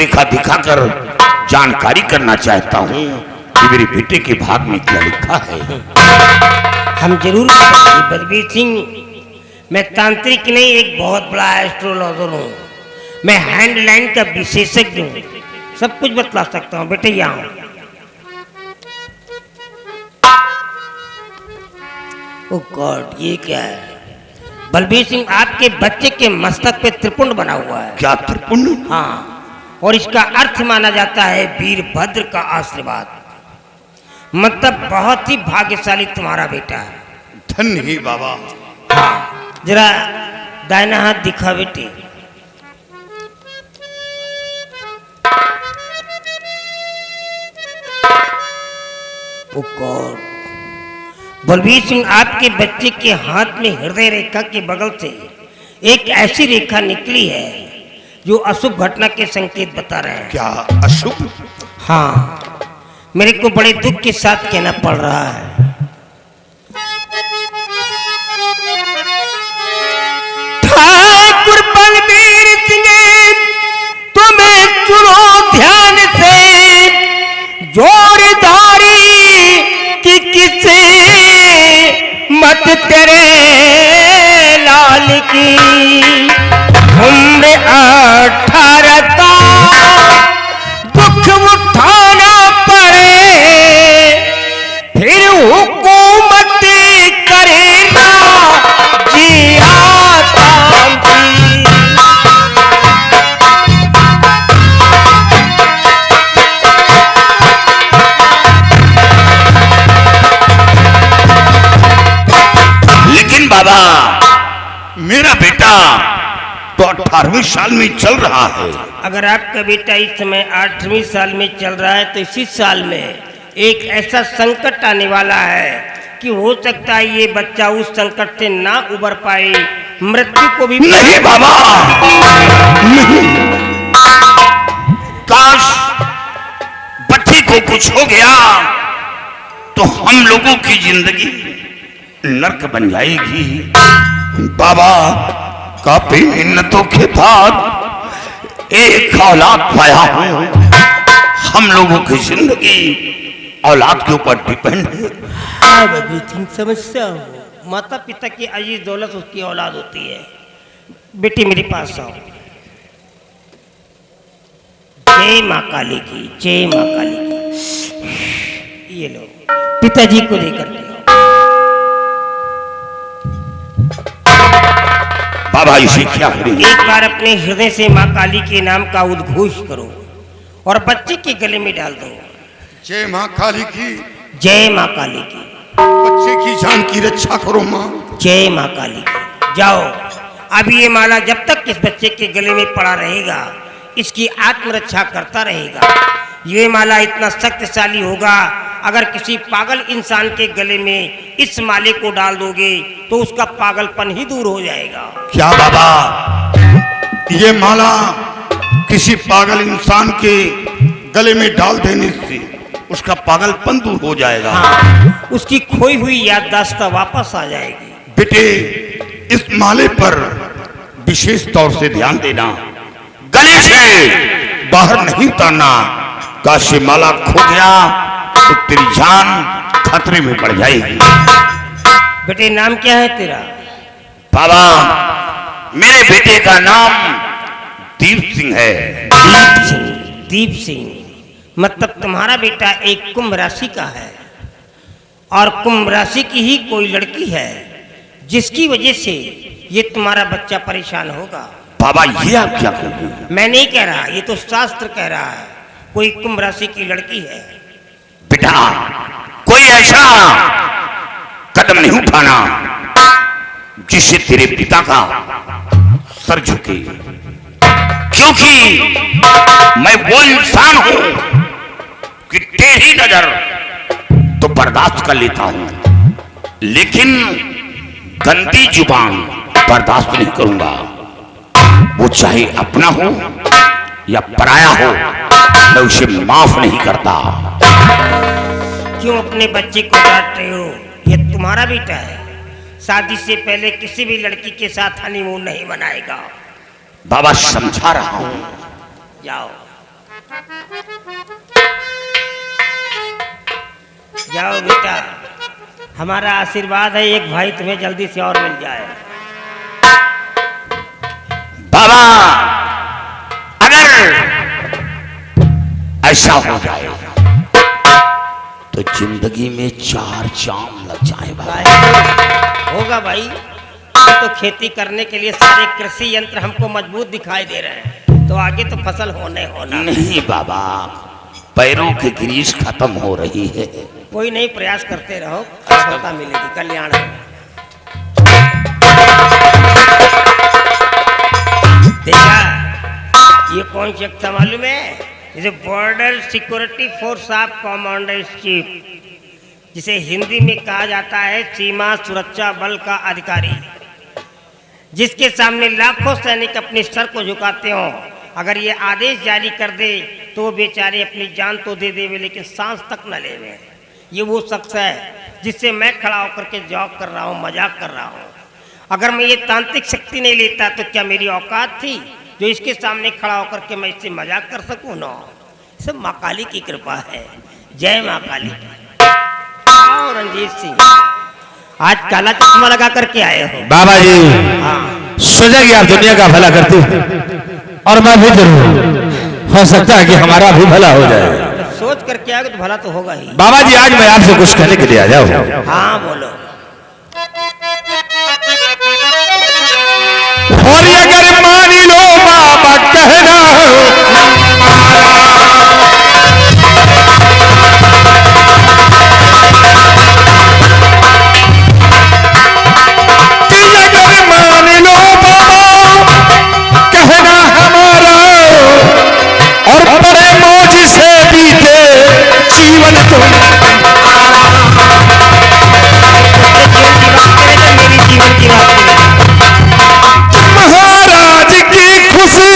रेखा दिखाकर जानकारी करना चाहता हूँ कि मेरे बेटे के भाग में क्या लिखा है। हम जरूर बताएंगे बलबीर सिंह। मैं तांत्रिक नहीं, एक बहुत बड़ा एस्ट्रोलॉजर हूँ। मैं हैंडलाइन का विशेषज्ञ हूँ, सब कुछ बतला सकता हूँ। बेटे यहाँ ओ गॉड, ये क्या है? बलबीर सिंह, आपके बच्चे के मस्तक पे त्रिपुंड बना हुआ है। क्या त्रिपुंड? हाँ, और इसका अर्थ माना जाता है वीरभद्र का आशीर्वाद। मतलब बहुत ही भाग्यशाली तुम्हारा बेटा है। धन्य ही बाबा। हाँ, जरा दाहिना हाथ दिखा बेटे। ओ गॉड, बलबीर सिंह, आपके बच्चे के हाथ में हृदय रेखा के बगल से एक ऐसी रेखा निकली है जो अशुभ घटना के संकेत बता रहे हैं। क्या अशुभ? हाँ, मेरे को बड़े दुख के साथ कहना पड़ रहा है। ठाकुर बलबीर सिंह, तुम्हें सुनो ध्यान से, जोरदारी कि किसे मत तेरे लाल की उम्र 18 का दुख उठाना पड़े, फिर हुकूमत करेगा जी आसाम की। लेकिन बाबा, मेरा बेटा तो 18वें साल में चल रहा है। अगर आपका बेटा इस समय 8वीं साल में चल रहा है तो इसी साल में एक ऐसा संकट आने वाला है कि हो सकता है ये बच्चा उस संकट से ना उबर पाए, मृत्यु को भी। नहीं बाबा, नहीं। काश बच्चे को कुछ हो गया तो हम लोगों की जिंदगी नर्क बन जाएगी। बाबा, काफी मिन्नतों के बाद एक औलाद पाया हूं। हम लोगों की जिंदगी औलाद के ऊपर डिपेंड है। समस्या हो, माता पिता की अजीज दौलत उसकी औलाद होती है। बेटी मेरे पास आओ। जय माँ काली की, जय माँ काली की। ये लो, पिताजी को लेकर के आओ। बाबा, इसे क्या करेंगे? एक बार अपने हृदय से माँ काली के नाम का उद्घोष करो और बच्चे के गले में डाल दो। जय माँ काली की, जय माँ काली की। बच्चे की जान की रक्षा करो माँ। जय माँ काली की। जाओ, अभी ये माला जब तक इस बच्चे के गले में पड़ा रहेगा, इसकी आत्मरक्षा करता रहेगा। ये माला इतना शक्तिशाली होगा, अगर किसी पागल इंसान के गले में इस माले को डाल दोगे तो उसका पागलपन ही दूर हो जाएगा। क्या बाबा, ये माला किसी पागल इंसान के गले में डाल देने से उसका पागलपन दूर हो जाएगा? हाँ, उसकी खोई हुई याददाश्त वापस आ जाएगी। बेटे, इस माले पर विशेष तौर से ध्यान देना, गले से बाहर नहीं उतारना। काश माला खो गया तो तेरी जान खतरे में पड़ जाएगी। बेटे, नाम क्या है तेरा? बाबा, मेरे बेटे का नाम दीप सिंह है। दीप सिंह? दीप सिंह मतलब तुम्हारा बेटा एक कुंभ राशि का है, और कुंभ राशि की ही कोई लड़की है जिसकी वजह से ये तुम्हारा बच्चा परेशान होगा। बाबा, ये आप क्या कह रहे हैं? मैं नहीं कह रहा, ये तो शास्त्र कह रहा है। कोई कुंभ राशि की लड़की है। बेटा, कोई ऐसा कदम नहीं उठाना जिससे तेरे पिता का सर झुके, क्योंकि मैं वो इंसान हूं कि टेढ़ी नजर तो बर्दाश्त कर लेता हूं, लेकिन गंदी जुबान बर्दाश्त नहीं करूंगा। वो चाहे अपना हो या पराया हो, मैं उसे माफ नहीं करता। क्यों अपने बच्चे को डांट रहे हो? ये तुम्हारा बेटा है, शादी से पहले किसी भी लड़की के साथ हनीमून नहीं मनाएगा। बाबा, समझा रहा हूं। जाओ, जाओ बेटा, हमारा आशीर्वाद है एक भाई तुम्हें जल्दी से और मिल जाए। बाबा अगर ऐसा हो जाए तो जिंदगी में 4 चांद लग जाए भाई। होगा भाई, तो खेती करने के लिए सारे कृषि यंत्र हमको मजबूत दिखाई दे रहे हैं, तो आगे तो फसल होने होना। नहीं बाबा, पैरों की ग्रीस खत्म हो रही है। कोई नहीं, प्रयास करते रहो, सफलता मिलेगी, कल्याण हो। देखा, ये कौन शख्स मालूम है? जिसे border security force of commander in chief, जिसे हिंदी में कहा जाता है सीमा सुरक्षा बल का अधिकारी, जिसके सामने लाखों सैनिक अपने सर को झुकाते हो। अगर ये आदेश जारी कर दे तो बेचारे अपनी जान तो दे देवे, लेकिन सांस तक न लेवे। ये वो शख्स है जिससे मैं खड़ा होकर के जॉब कर रहा हूँ, मजाक कर रहा हूँ। अगर मैं ये तांत्रिक शक्ति नहीं लेता तो क्या मेरी औकात थी जो इसके सामने खड़ा होकर के मैं इससे मजाक कर सकूं? ना, सब माँ काली की कृपा है। जय माँ काली। आओ रंजीत सिंह, आज काला चश्मा लगा करके आए हो। बाबा जी, हाँ, सोचा कि आप दुनिया का भला करते और मैं भी जरूर, हो सकता है कि हमारा भी भला हो जाए। तो सोच करके आए तो भला तो होगा ही। बाबा जी, आज मैं आपसे कुछ कहने के लिए आ जाऊं। हाँ बोलो। और अगर मान लो बाबा कहना, अगर मान लो बाबा कहना हमारा, और बड़े मौज से बीते जीवन तुम। मेरी जीवन की बात करें। महाराज की खुशी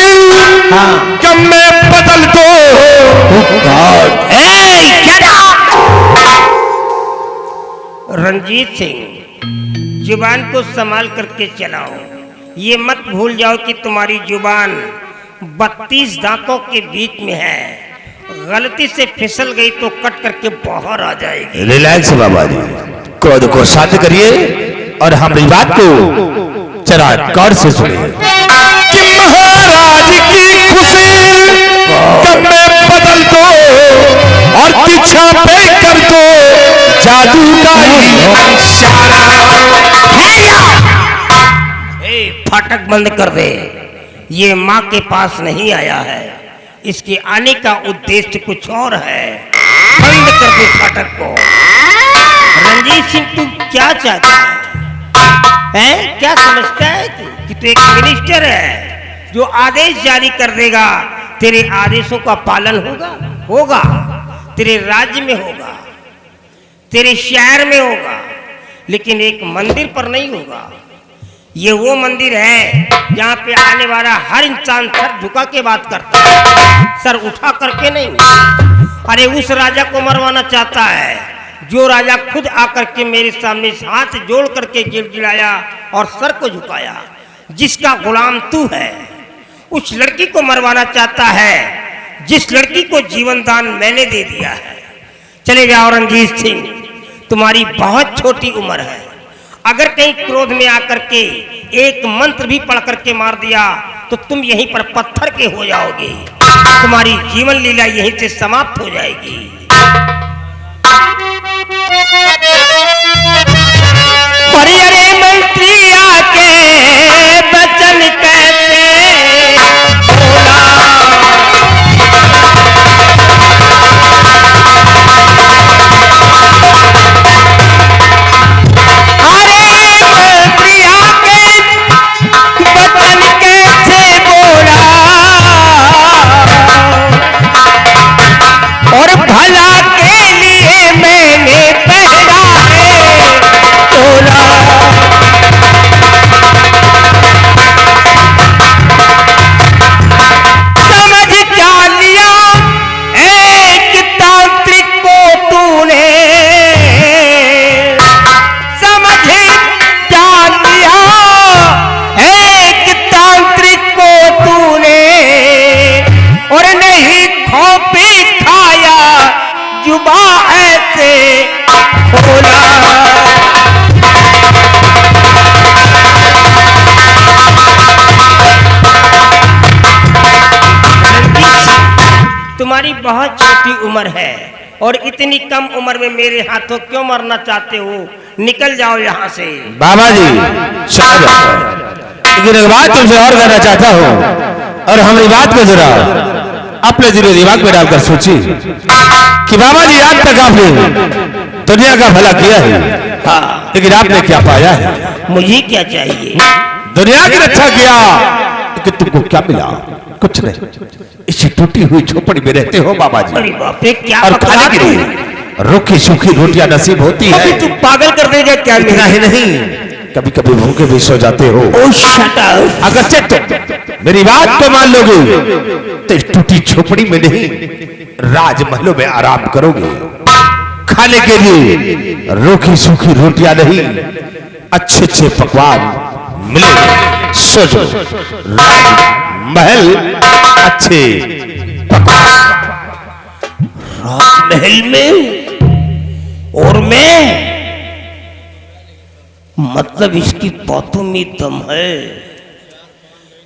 कम में बदल दो। रंजीत सिंह, जुबान को संभाल करके चलाओ। ये मत भूल जाओ कि तुम्हारी जुबान 32 दांतों के बीच में है। गलती से फिसल गई तो कट करके बाहर आ जाएगी। रिलैक्स बाबा जी, क्रोध को शांत करिए और हमारी बात को जरा गौर से सुनिए कि महाराज की खुशी कब में बदल दो और दीक्षा पे कर दो जादू का इशारा। फाटक बंद कर दे। ये माँ के पास नहीं आया है, इसके आने का उद्देश्य कुछ और है। बंद कर दे फाटक को। रंजीत सिंह, तू क्या चाहता है? क्या समझता है कि तू एक मिनिस्टर है जो आदेश जारी कर देगा? तेरे आदेशों का पालन होगा तेरे राज्य में होगा, तेरे शहर में होगा, लेकिन एक मंदिर पर नहीं होगा। ये वो मंदिर है जहाँ पे आने वाला हर इंसान सर झुका के बात करता है, सर उठा करके नहीं। अरे उस राजा को मरवाना चाहता है जो राजा खुद आकर के मेरे सामने हाथ जोड़ करके गिड़गिड़ाया और सर को झुकाया, जिसका गुलाम तू है। उस लड़की को मरवाना चाहता है जिस लड़की को जीवन दान मैंने दे दिया है। चले जाओ रंजीत सिंह, तुम्हारी बहुत छोटी उम्र है। अगर कहीं क्रोध में आकर के एक मंत्र भी पढ़ करके मार दिया तो तुम यहीं पर पत्थर के हो जाओगे। तुम्हारी जीवन लीला यहीं से समाप्त हो जाएगी। अरे मंत्री आके बचन कहते और भला के जाऊंगा ऐसे खोला। तुम्हारी बहुत छोटी उम्र है और इतनी कम उम्र में मेरे हाथों क्यों मरना चाहते हो? निकल जाओ यहाँ से। बाबा जी लेकिन एक बात तुमसे और कहना चाहता हूँ, और हमारी बात को जरा अपने दिलो दिमाग में डालकर सोचिए कि बाबा जी आज तक आपने दुनिया का भला किया है, हाँ, लेकिन आपने क्या पाया है? मुझे क्या चाहिए? दुनिया की रक्षा किया, लेकिन तुमको क्या मिला? कुछ नहीं। इसी टूटी हुई झोपड़ी में रहते हो बाबा जी, अरे बाप रे, क्या और बकवास खाने के है? लिए रूखी सूखी रोटियां नसीब होती है। अभी तू पागल कर देगा क्या? इतना ही नहीं, कभी कभी भूखे भी सो जाते हो। ओह शट अप। अगर तुम मेरी बात को मान लोगे तो इस टूटी झोपड़ी में नहीं, राजमहलों में आराम करोगे। खाने के लिए रूखी सूखी रोटियां नहीं, अच्छे अच्छे पकवान मिलेंगे। सोचो, राजमहल अच्छे पकवान, राजमहल में और मैं, मतलब इसकी बातों में दम है।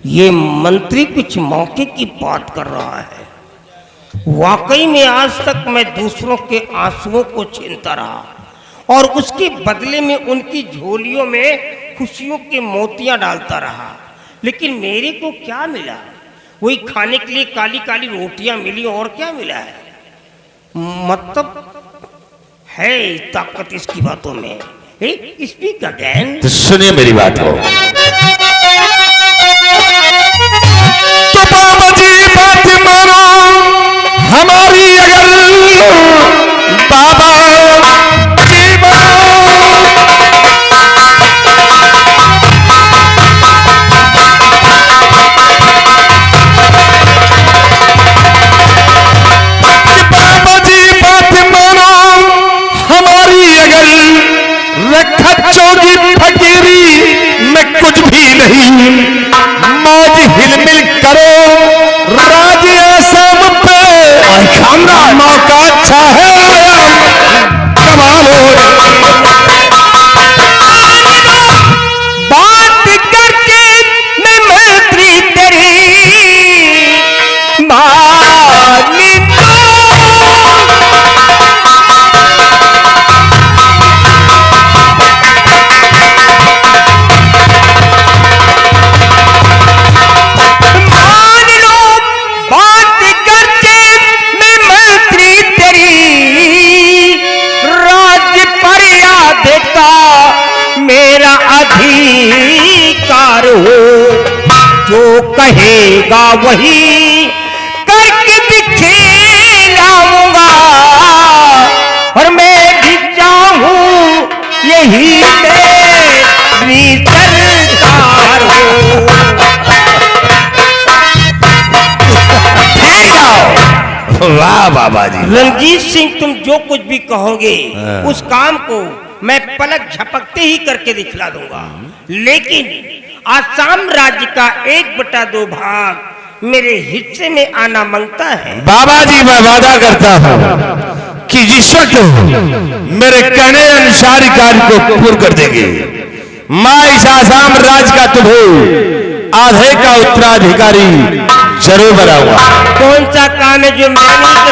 ये मंत्री कुछ मौके की बात कर रहा है। वाकई में आज तक मैं दूसरों के आंसुओं को छीनता रहा और उसके बदले में उनकी झोलियों में खुशियों के मोतियां डालता रहा, लेकिन मेरे को क्या मिला? वही खाने के लिए काली काली रोटियां मिली, और क्या मिला है? मतलब है ताकत इसकी बातों में। Speak again. तो सुनिए मेरी बात को। तो बाबा जी बात मानो हमारी, अगर बाबा जी मानो। बाबा जी बात मानो हमारी, अगर रखा चोरी फकीरी में कुछ भी नहीं, मौज हिलमिल करो राज आसाम पे, मौका अच्छा है कमाल हो। बात करके मैं मंत्री तेरी मानी तो मेरा अधिकार हो, जो कहेगा वही करके दिखलाऊंगा, और मैं भी चाहूं यही मेरी सरकार हो। वाह बाबा जी। रणजीत सिंह, तुम जो कुछ भी कहोगे उस काम को मैं पलक झपकते ही करके दिखला दूंगा, लेकिन आसाम राज्य का 1/2 भाग मेरे हिस्से में आना मांगता है। बाबा जी मैं वादा करता हूँ कि जिस वक्त मेरे कहने अनुसार कार्य को पूर्ण कर देंगे, मैं इस आसाम राज्य का तुम्हें आधे का उत्तराधिकारी जरूर बनाऊंगा। कौन सा काम है जो मैं नहीं